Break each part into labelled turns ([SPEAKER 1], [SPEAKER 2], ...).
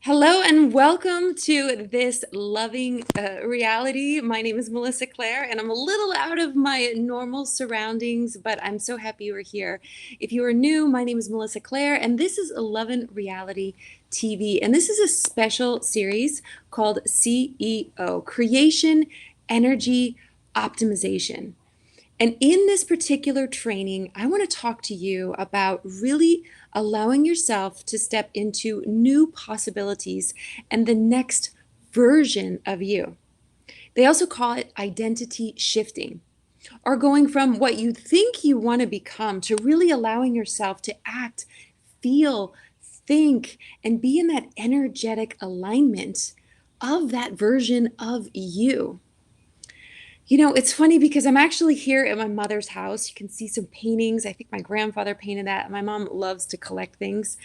[SPEAKER 1] Hello and welcome to this loving reality. My name is Melissa Claire, and I'm a little out of my normal surroundings, but I'm so happy you're here. If you are new, my name is Melissa Claire, and this is Lovin Reality TV. And this is a special series called CEO Creation Energy Optimization. And in this particular training, I want to talk to you about really allowing yourself to step into new possibilities and the next version of you. They also call it identity shifting, or going from what you think you want to become to really allowing yourself to act, feel, think, and be in that energetic alignment of that version of you. It's funny because I'm actually here at my mother's house. You can see some paintings. I think my grandfather painted that. My mom loves to collect things.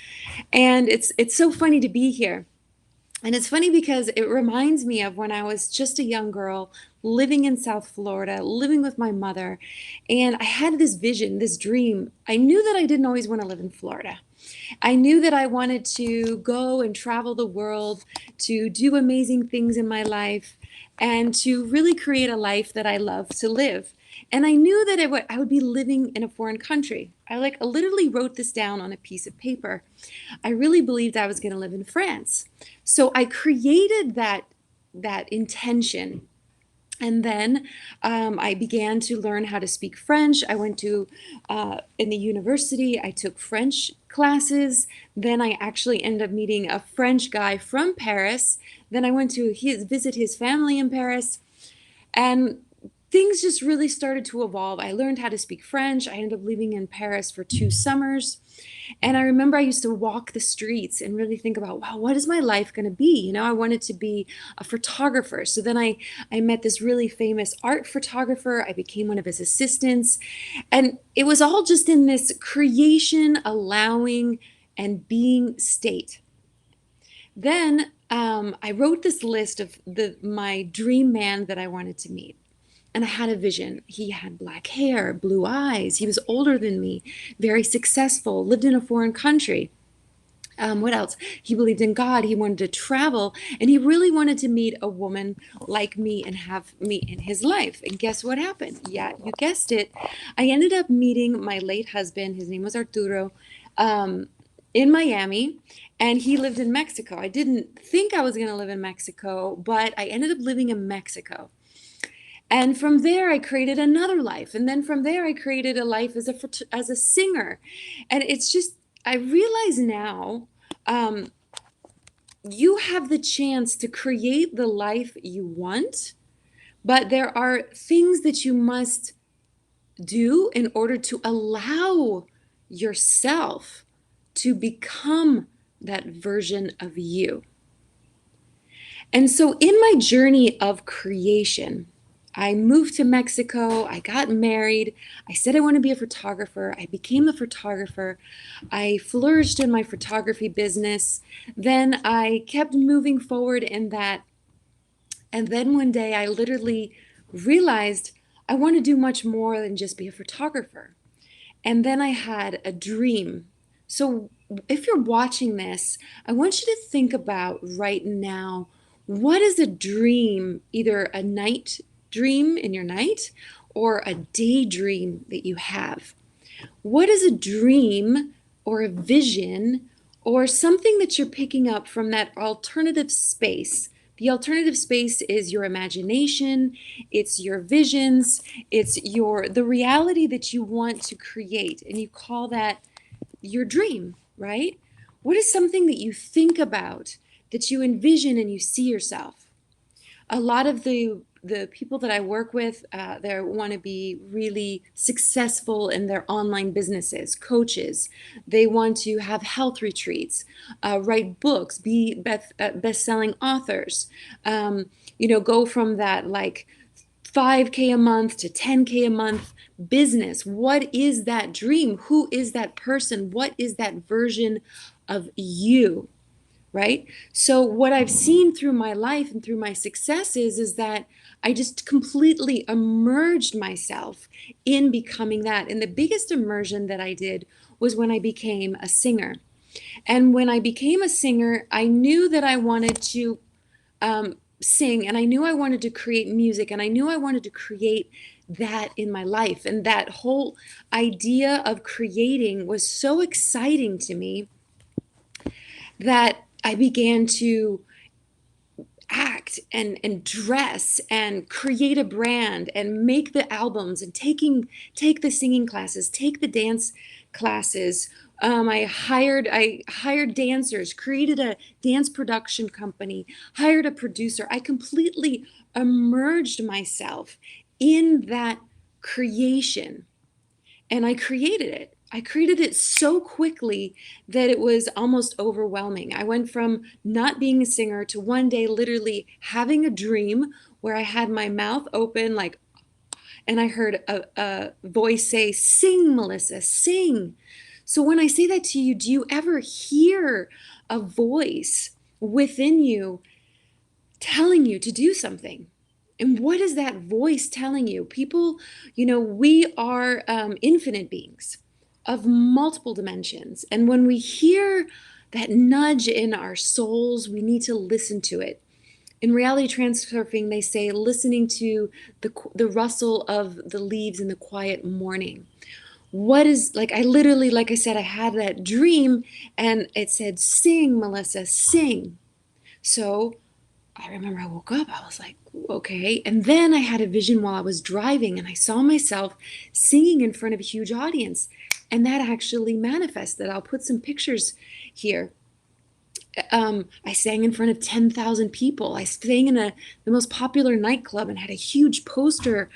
[SPEAKER 1] And it's so funny to be here. And it's funny because it reminds me of when I was just a young girl living in South Florida, living with my mother. And I had this vision, this dream. I knew that I didn't always want to live in Florida. I knew that I wanted to go and travel the world, to do amazing things in my life, and to really create a life that I love to live. And I knew that I would be living in a foreign country. I literally wrote this down on a piece of paper. I really believed I was going to live in France. So I created that intention. And then I began to learn how to speak French. I went to, in the university, I took French classes. Then I actually ended up meeting a French guy from Paris. Then I went to visit his family in Paris. And things just really started to evolve. I learned how to speak French. I ended up living in Paris for 2 summers. And I remember I used to walk the streets and really think about, wow, what is my life going to be? I wanted to be a photographer. So then I met this really famous art photographer. I became one of his assistants. And it was all just in this creation, allowing, and being state. Then I wrote this list of my dream man that I wanted to meet. And I had a vision. He had black hair, blue eyes. He was older than me, very successful, lived in a foreign country. What else? He believed in God. He wanted to travel. And he really wanted to meet a woman like me and have me in his life. And guess what happened? Yeah, you guessed it. I ended up meeting my late husband. His name was Arturo. In Miami, and he lived in Mexico. I didn't think I was going to live in Mexico, but I ended up living in Mexico. And from there, I created another life. And then from there, I created a life as a singer. And it's just, I realize now, you have the chance to create the life you want, but there are things that you must do in order to allow yourself to become that version of you. And so in my journey of creation, I moved to Mexico. I got married. I said I want to be a photographer. I became a photographer. I flourished in my photography business. Then I kept moving forward in that. And then one day I literally realized I want to do much more than just be a photographer. And then I had a dream. So if you're watching this, I want you to think about right now, what is a dream, either a night dream in your night or a daydream that you have? What is a dream or a vision or something that you're picking up from that alternative space? The alternative space is your imagination, it's your visions, it's the reality that you want to create, and you call that your dream, right? What is something that you think about, that you envision and you see yourself? A lot of the people that I work with, they want to be really successful in their online businesses, coaches. They want to have health retreats, write books, be best-selling authors. Go from that like 5K a month to 10K a month business. What is that dream? Who is that person? What is that version of you? Right? So what I've seen through my life and through my successes is that I just completely immersed myself in becoming that. And the biggest immersion that I did was when I became a singer. And when I became a singer, I knew that I wanted to sing, and I knew I wanted to create music, and I knew I wanted to create that in my life. And that whole idea of creating was so exciting to me that I began to act and dress and create a brand and make the albums and take the singing classes, take the dance classes. I hired dancers, created a dance production company, hired a producer. I completely immersed myself in that creation, and I created it. I created it so quickly that it was almost overwhelming. I went from not being a singer to one day literally having a dream where I had my mouth open, like, and I heard a voice say, "Sing, Milissa, sing." So when I say that to you, do you ever hear a voice within you telling you to do something? And what is that voice telling you? People, we are infinite beings of multiple dimensions. And when we hear that nudge in our souls, we need to listen to it. In reality transurfing, they say listening to the rustle of the leaves in the quiet morning. What is, like, I literally, like I said, I had that dream and it said, "Sing, Milissa, sing." So I remember I woke up, I was like, okay. And then I had a vision while I was driving, and I saw myself singing in front of a huge audience. And that actually manifested. I'll put some pictures here. I sang in front of 10,000 people. I sang in the most popular nightclub and had a huge poster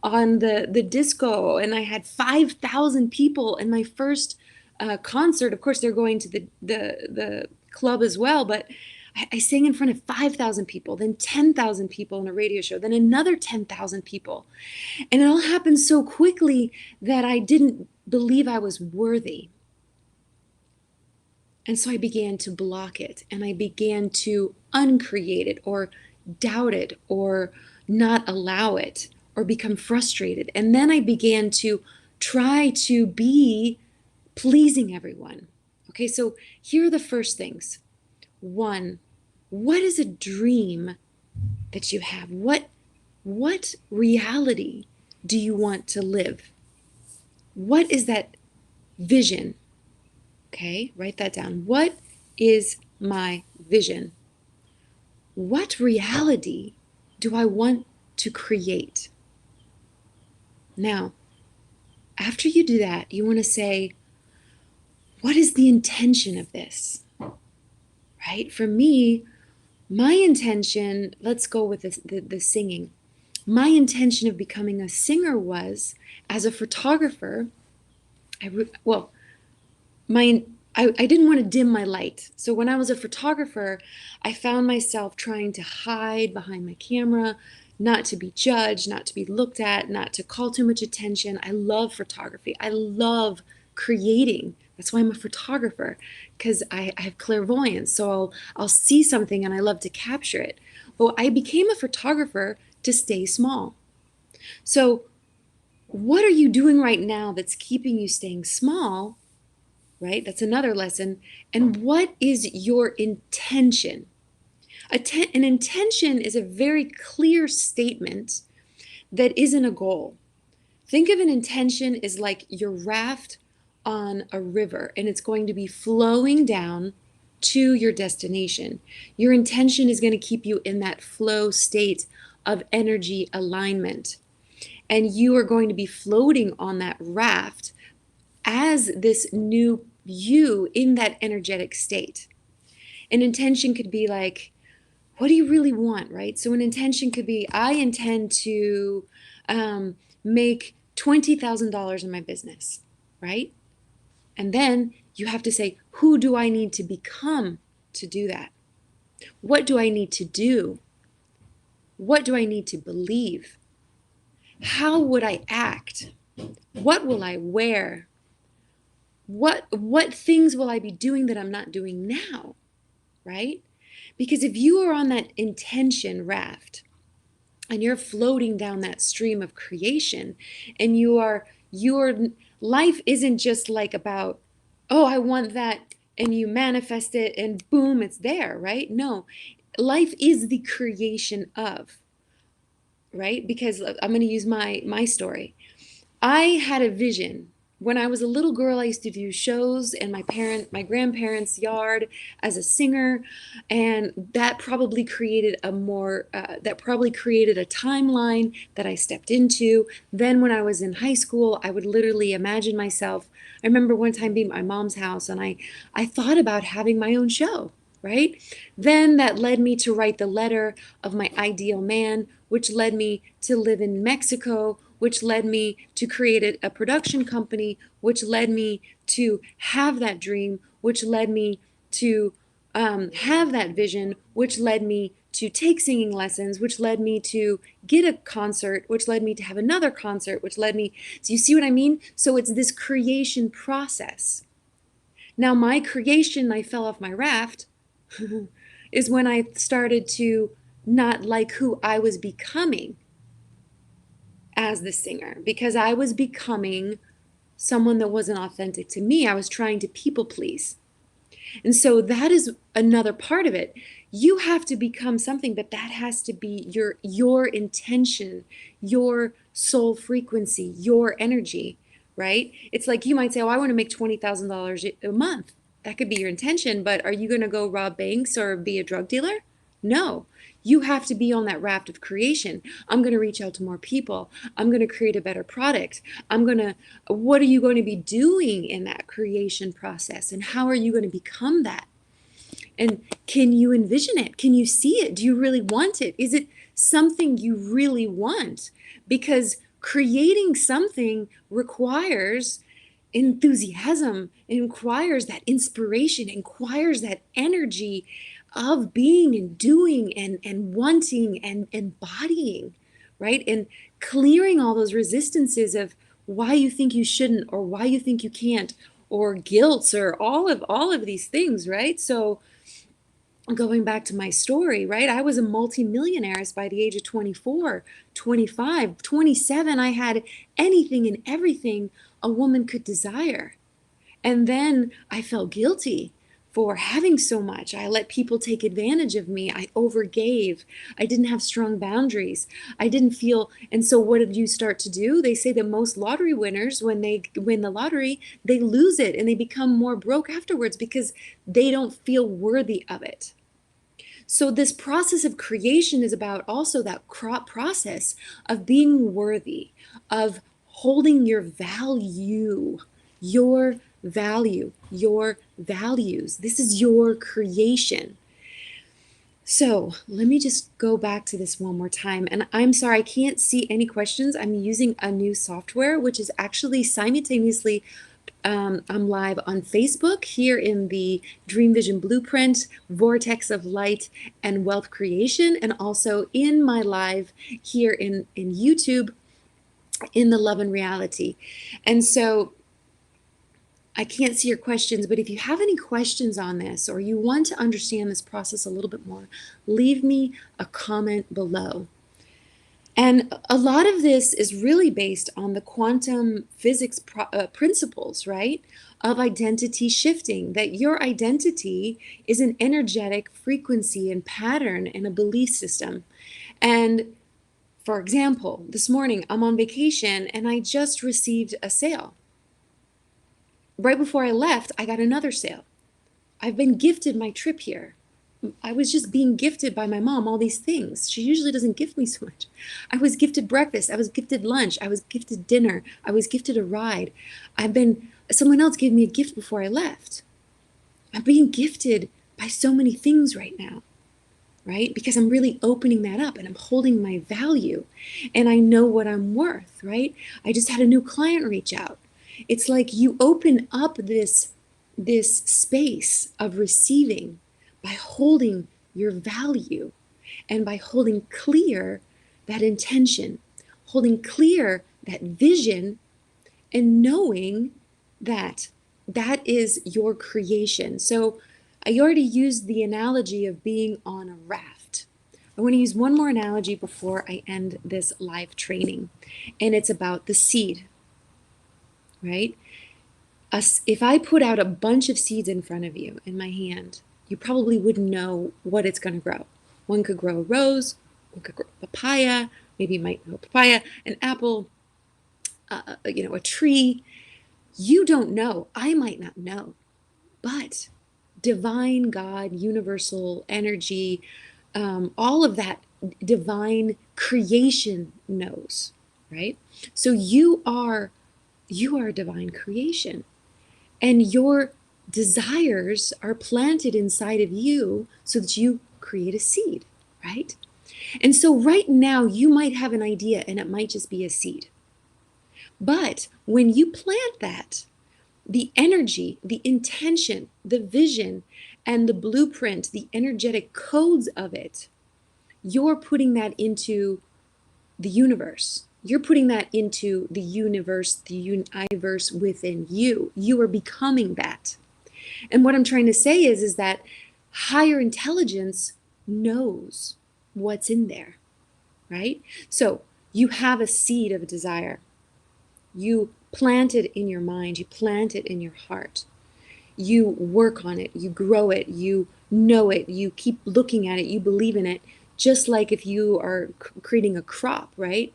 [SPEAKER 1] on the disco. And I had 5,000 people in my first concert. Of course, they're going to the club as well, but I sang in front of 5,000 people, then 10,000 people in a radio show, then another 10,000 people. And it all happened so quickly that I didn't believe I was worthy. And so I began to block it, and I began to uncreate it or doubt it or not allow it or become frustrated. And then I began to try to be pleasing everyone. Okay, so here are the first things. One, what is a dream that you have? What reality do you want to live? What is that vision? Okay, write that down. What is my vision? What reality do I want to create? Now, after you do that, you want to say, what is the intention of this? Right? For me, my intention, let's go with the singing. My intention of becoming a singer was, as a photographer, I didn't want to dim my light. So when I was a photographer, I found myself trying to hide behind my camera, not to be judged, not to be looked at, not to call too much attention. I love photography. I love creating. That's why I'm a photographer, because I have clairvoyance. So I'll see something and I love to capture it. Well, I became a photographer to stay small. So what are you doing right now that's keeping you staying small? Right? That's another lesson. And what is your intention? An intention is a very clear statement that isn't a goal. Think of an intention as like your raft on a river, and it's going to be flowing down to your destination. Your intention is going to keep you in that flow state of energy alignment. And you are going to be floating on that raft as this new you in that energetic state. An intention could be like, what do you really want, right? So an intention could be, I intend to make $20,000 in my business, right? And then you have to say, who do I need to become to do that? What do I need to do? What do I need to believe? How would I act? What will I wear? What things will I be doing that I'm not doing now, right? Because if you are on that intention raft and you're floating down that stream of creation, and your life isn't just like about, oh, I want that and you manifest it and boom, it's there, right? No, life is the creation of, right? Because I'm going to use my story. I had a vision. When I was a little girl, I used to do shows in my grandparents' yard as a singer, and that probably created a timeline that I stepped into. Then when I was in high school, I would literally imagine myself. I remember one time being at my mom's house, and I thought about having my own show, right? Then that led me to write the letter of my ideal man, which led me to live in Mexico, which led me to create a production company, which led me to have that dream, which led me to have that vision, which led me to take singing lessons, which led me to get a concert, which led me to have another concert, which led me. So you see what I mean? So it's this creation process. Now, my creation, I fell off my raft, is when I started to not like who I was becoming as the singer, because I was becoming someone that wasn't authentic to me. I was trying to people please. And so that is another part of it. You have to become something, but that has to be your intention, your soul frequency, your energy, right? It's like you might say, "Oh, I want to make $20,000 a month." That could be your intention, but are you going to go rob banks or be a drug dealer? No. You have to be on that raft of creation. I'm going to reach out to more people. I'm going to create a better product. What are you going to be doing in that creation process? And how are you going to become that? And can you envision it? Can you see it? Do you really want it? Is it something you really want? Because creating something requires enthusiasm, it requires that inspiration, it requires that energy of being and doing and wanting and embodying, right? And clearing all those resistances of why you think you shouldn't or why you think you can't, or guilt, or all of these things, right? So going back to my story, right? I was a multimillionaire by the age of 24, 25, 27. I had anything and everything a woman could desire. And then I felt guilty for having so much. I let people take advantage of me. I overgave. I didn't have strong boundaries. I didn't feel. And so what did you start to do? They say that most lottery winners, when they win the lottery, they lose it and they become more broke afterwards because they don't feel worthy of it. So this process of creation is about also that process of being worthy, of holding your value, your value, your values. This is your creation. So let me just go back to this one more time. And I'm sorry, I can't see any questions. I'm using a new software, which is actually simultaneously I'm live on Facebook here in the Dream Vision Blueprint, Vortex of Light and Wealth Creation, and also in my live here in YouTube in the Love and Reality. And so I can't see your questions, but if you have any questions on this or you want to understand this process a little bit more, leave me a comment below. And a lot of this is really based on the quantum physics principles, right? Of identity shifting, that your identity is an energetic frequency and pattern and a belief system. And for example, this morning I'm on vacation and I just received a sale. Right before I left, I got another sale. I've been gifted my trip here. I was just being gifted by my mom all these things. She usually doesn't gift me so much. I was gifted breakfast. I was gifted lunch. I was gifted dinner. I was gifted a ride. Someone else gave me a gift before I left. I'm being gifted by so many things right now, right? Because I'm really opening that up and I'm holding my value and I know what I'm worth, right? I just had a new client reach out. It's like you open up this space of receiving by holding your value and by holding clear that intention, holding clear that vision, and knowing that that is your creation. So I already used the analogy of being on a raft. I want to use one more analogy before I end this live training, and it's about the seed, right? if I put out a bunch of seeds in front of you in my hand, you probably wouldn't know what it's going to grow. One could grow a rose, one could grow papaya, maybe you might grow papaya, an apple, a tree. You don't know. I might not know. But divine God, universal energy, all of that divine creation knows, right? So you are a divine creation, and your desires are planted inside of you so that you create a seed, right? And so right now you might have an idea and it might just be a seed. But when you plant that, the energy, the intention, the vision, and the blueprint, the energetic codes of it, you're putting that into the universe. You're putting that into the universe, the universe within you. You are becoming that. And what I'm trying to say is that higher intelligence knows what's in there, right? So you have a seed of a desire. You plant it in your mind. You plant it in your heart. You work on it. You grow it. You know it. You keep looking at it. You believe in it. Just like if you are creating a crop, right?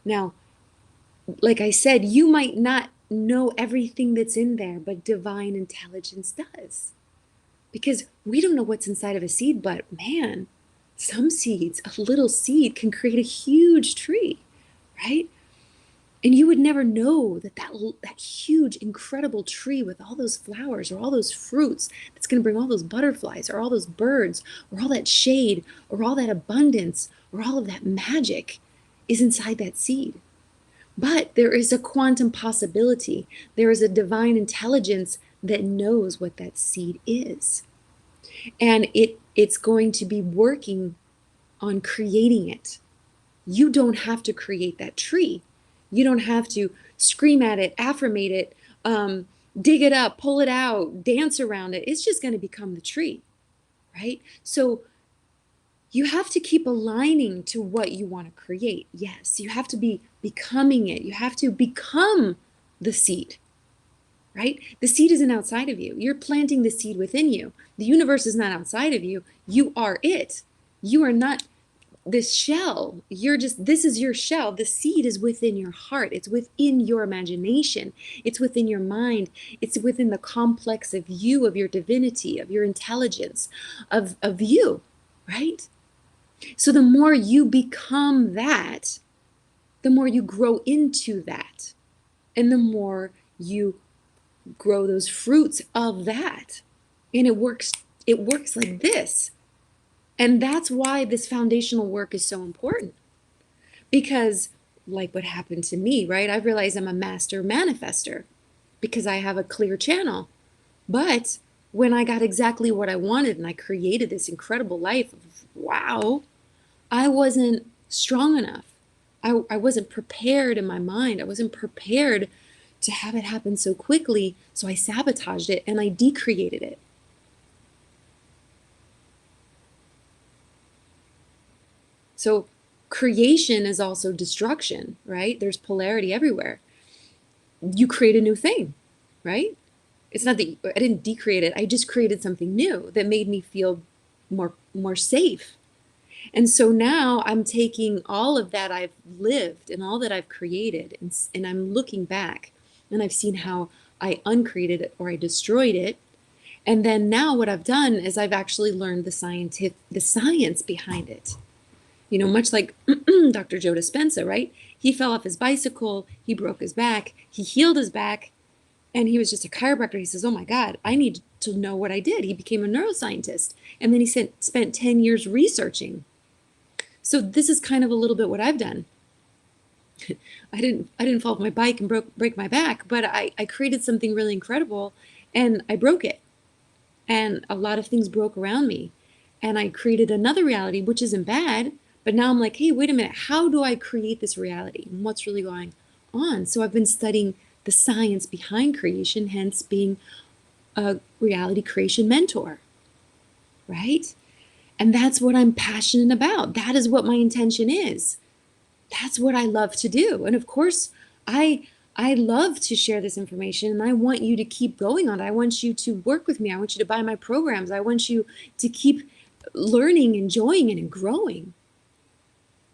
[SPEAKER 1] Now, like I said, you might not know everything that's in there, but divine intelligence does. Because we don't know what's inside of a seed, but man, some seeds, a little seed can create a huge tree, right? And you would never know that huge, incredible tree with all those flowers or all those fruits that's going to bring all those butterflies or all those birds or all that shade or all that abundance or all of that magic is inside that seed. But there is a quantum possibility. There is a divine intelligence that knows what that seed is. And it's going to be working on creating it. You don't have to create that tree. You don't have to scream at it, affirmate it, dig it up, pull it out, dance around it. It's just going to become the tree, right? So you have to keep aligning to what you want to create. Yes, you have to be becoming it. You have to become the seed, right? The seed isn't outside of you. You're planting the seed within you. The universe is not outside of you. You are it. You are not this shell. This is your shell. The seed is within your heart. It's within your imagination. It's within your mind. It's within the complex of you, of your divinity, of your intelligence, of you, right? So the more you become that, the more you grow into that, and the more you grow those fruits of that. And it works like this. And that's why this foundational work is so important. Because like what happened to me, right? I realized I'm a master manifester because I have a clear channel. But when I got exactly what I wanted and I created this incredible life of wow, I wasn't strong enough. I wasn't prepared in my mind. I wasn't prepared to have it happen so quickly. So I sabotaged it and I decreated it. So creation is also destruction, right? There's polarity everywhere. You create a new thing, right? It's not that I didn't decreate it. I just created something new that made me feel more safe. And so now I'm taking all of that I've lived and all that I've created, and I'm looking back and I've seen how I uncreated it or I destroyed it. And then now what I've done is I've actually learned the science behind it. You know, much like Dr. Joe Dispenza, right? He fell off his bicycle, he broke his back, he healed his back, and he was just a chiropractor. He says, oh my God, I need to know what I did. He became a neuroscientist. And then he spent 10 years researching. So this is kind of a little bit what I've done. I didn't fall off my bike and break my back, but I created something really incredible and I broke it. And a lot of things broke around me. And I created another reality, which isn't bad. But now I'm like, hey, wait a minute. How do I create this reality? And what's really going on? So I've been studying the science behind creation, hence being a reality creation mentor, right? And that's what I'm passionate about. That is what my intention is. That's what I love to do. And of course, I I love to share this information and I want you to keep going on it. I want you to work with me. I want you to buy my programs. I want you to keep learning, enjoying it, and growing,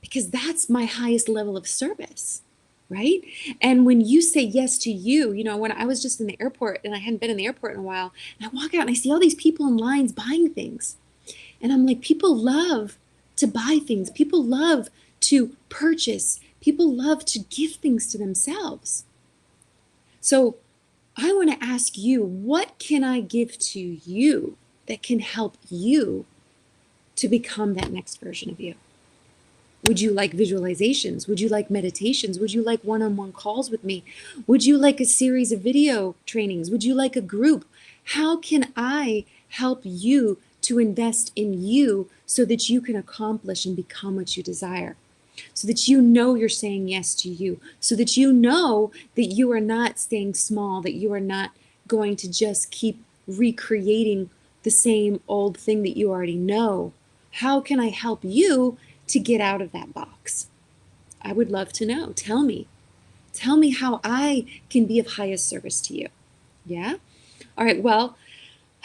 [SPEAKER 1] because that's my highest level of service, right? And when you say yes to you, when I was just in the airport and I hadn't been in the airport in a while, and I walk out and I see all these people in lines buying things. And I'm like, people love to buy things. People love to purchase. People love to give things to themselves. So I want to ask you, what can I give to you that can help you to become that next version of you? Would you like visualizations? Would you like meditations? Would you like one-on-one calls with me? Would you like a series of video trainings? Would you like a group? How can I help you to invest in you so that you can accomplish and become what you desire? So that you know you're saying yes to you, so that you know that you are not staying small, that you are not going to just keep recreating the same old thing that you already know. How can I help you to get out of that box? I would love to know. Tell me. Tell me how I can be of highest service to you. Yeah? All right, well,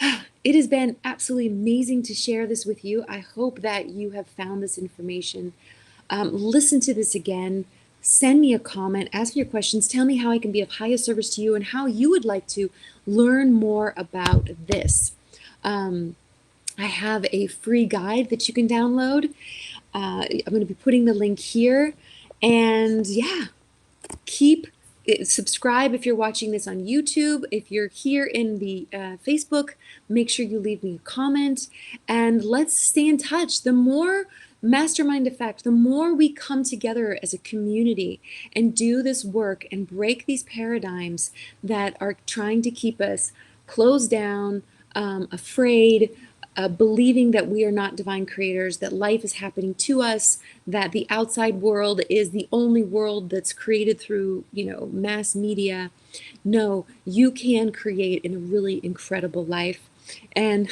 [SPEAKER 1] it has been absolutely amazing to share this with you. I hope that you have found this information. Listen to this again. Send me a comment. Ask me your questions. Tell me how I can be of highest service to you and how you would like to learn more about this. I have a free guide that you can download. I'm going to be putting the link here. And yeah, subscribe if you're watching this on YouTube. If you're here in the Facebook, make sure you leave me a comment, and let's stay in touch. The more mastermind effect, the more we come together as a community and do this work and break these paradigms that are trying to keep us closed down, afraid, believing that we are not divine creators, that life is happening to us, that the outside world is the only world that's created through, mass media. No, you can create a really incredible life. And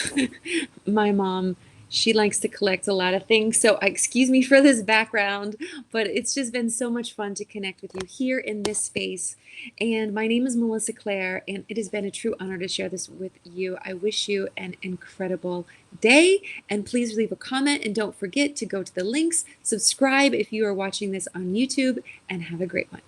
[SPEAKER 1] my mom, she likes to collect a lot of things, so excuse me for this background, but it's just been so much fun to connect with you here in this space. And my name is Milissa Clare, and it has been a true honor to share this with you. I wish you an incredible day, and please leave a comment, and don't forget to go to the links, subscribe if you are watching this on YouTube, and have a great one.